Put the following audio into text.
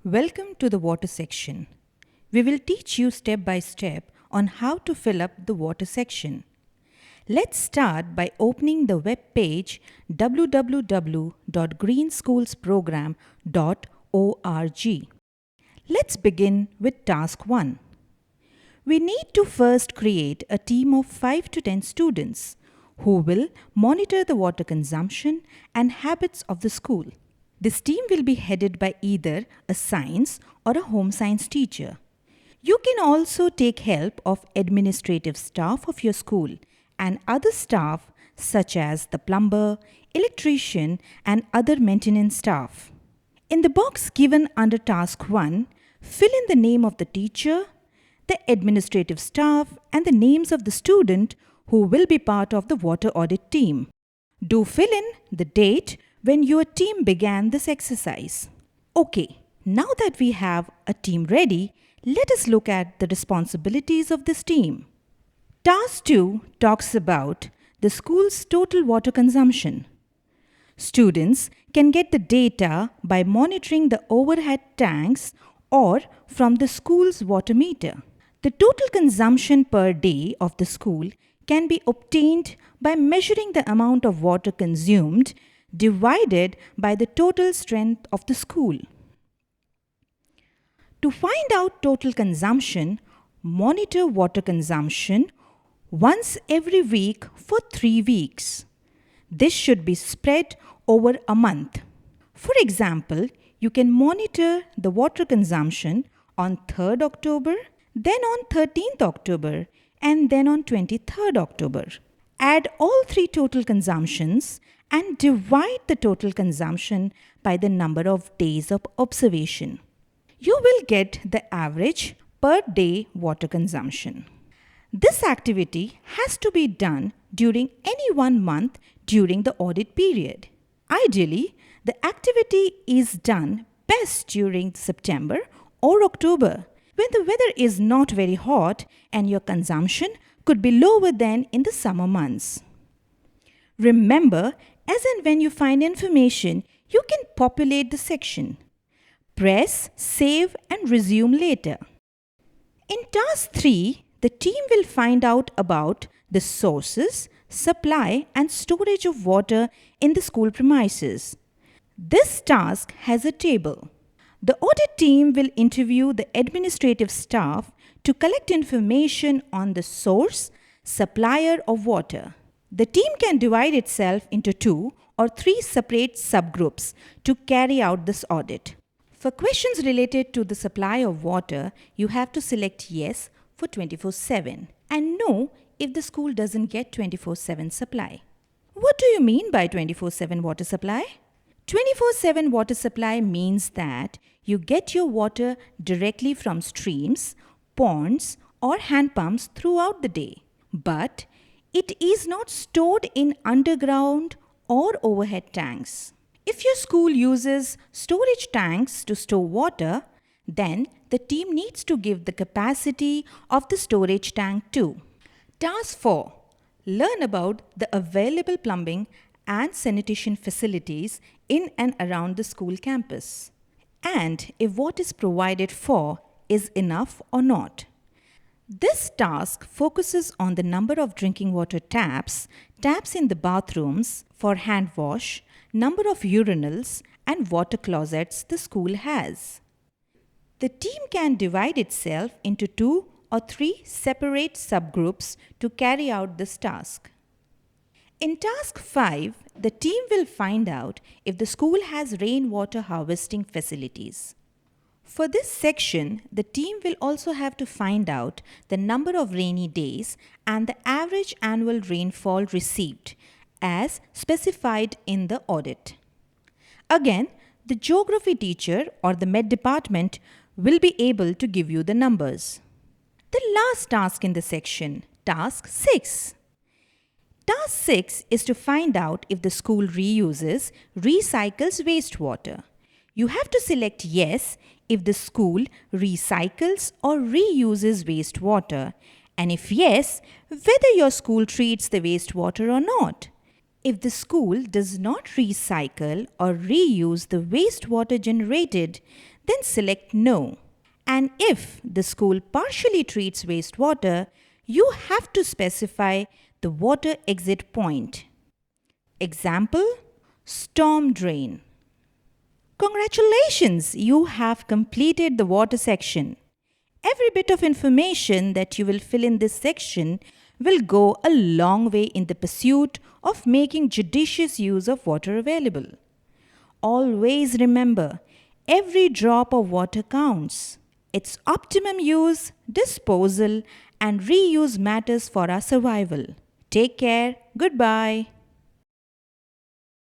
Welcome to the water section. We will teach you step by step on how to fill up the water section. Let's start by opening the web page www.greenschoolsprogram.org. Let's begin with task 1. We need to first create a team of 5 to 10 students who will monitor the water consumption and habits of the school. This team will be headed by either a science or a home science teacher. You can also take help of administrative staff of your school and other staff such as the plumber, electrician, and other maintenance staff. In the box given under task 1, fill in the name of the teacher, the administrative staff, and the names of the student who will be part of the water audit team. Do fill in the date when your team began this exercise. Okay, now that we have a team ready, let us look at the responsibilities of this team. Task 2 talks about the school's total water consumption. Students can get the data by monitoring the overhead tanks or from the school's water meter. The total consumption per day of the school can be obtained by measuring the amount of water consumed divided by the total strength of the school. To find out total consumption, monitor water consumption once every week for 3 weeks. This should be spread over a month. For example, you can monitor the water consumption on 3rd October, then on 13th October, and then on 23rd October. Add all 3 total consumptions and divide the total consumption by the number of days of observation. You will get the average per day water consumption. This activity has to be done during any 1 month during the audit period. Ideally, the activity is done best during September or October when the weather is not very hot and your consumption could be lower than in the summer months. Remember, as and when you find information, you can populate the section. Press, save, and resume later. In task 3, the team will find out about the sources, supply, and storage of water in the school premises. This task has a table. The audit team will interview the administrative staff to collect information on the source, supplier of water. The team can divide itself into 2 or 3 separate subgroups to carry out this audit. For questions related to the supply of water, you have to select yes for 24/7 and no if the school doesn't get 24/7 supply. What do you mean by 24/7 water supply? 24/7 water supply means that you get your water directly from streams, ponds, or hand pumps throughout the day. But it is not stored in underground or overhead tanks. If your school uses storage tanks to store water, then the team needs to give the capacity of the storage tank too. Task 4. Learn about the available plumbing and sanitation facilities in and around the school campus, and if what is provided for is enough or not. This task focuses on the number of drinking water taps in the bathrooms for hand wash, number of urinals, and water closets the school has. The team can divide itself into 2 or 3 separate subgroups to carry out this task. In task 5, the team will find out if the school has rainwater harvesting facilities. For this section, the team will also have to find out the number of rainy days and the average annual rainfall received as specified in the audit. Again, the geography teacher or the med department will be able to give you the numbers. The last task in the section, task 6. Task 6 is to find out if the school reuses, recycles wastewater. You have to select yes if the school recycles or reuses wastewater, and if yes, whether your school treats the wastewater or not. If the school does not recycle or reuse the wastewater generated, then select No. And if the school partially treats wastewater, you have to specify the water exit point. Example, storm drain. Congratulations, you have completed the water section. Every bit of information that you will fill in this section will go a long way in the pursuit of making judicious use of water available. Always remember, every drop of water counts. Its optimum use, disposal, and reuse matters for our survival. Take care. Goodbye.